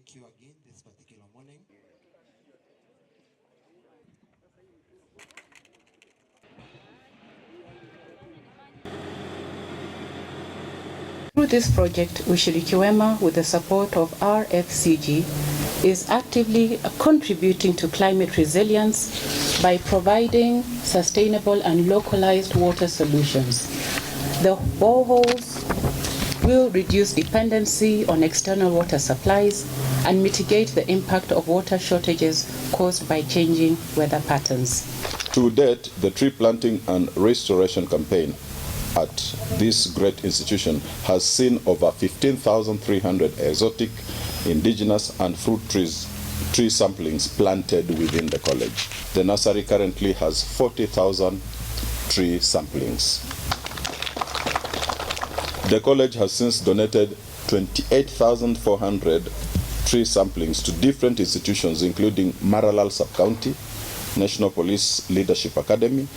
thank you again this particular morning. Through this project, Ushiriki Wema, with the support of RFCG, is actively contributing to climate resilience by providing sustainable and localized water solutions. The boreholes will reduce dependency on external water supplies and mitigate the impact of water shortages caused by changing weather patterns. To date, the tree planting and restoration campaign at this great institution has seen over 15,300 exotic, indigenous and fruit tree samplings planted within the college. The nursery currently has 40,000 tree samplings. The college has since donated 28,400 tree samplings to different institutions including Maralal Sub-County, National Police Leadership Academy,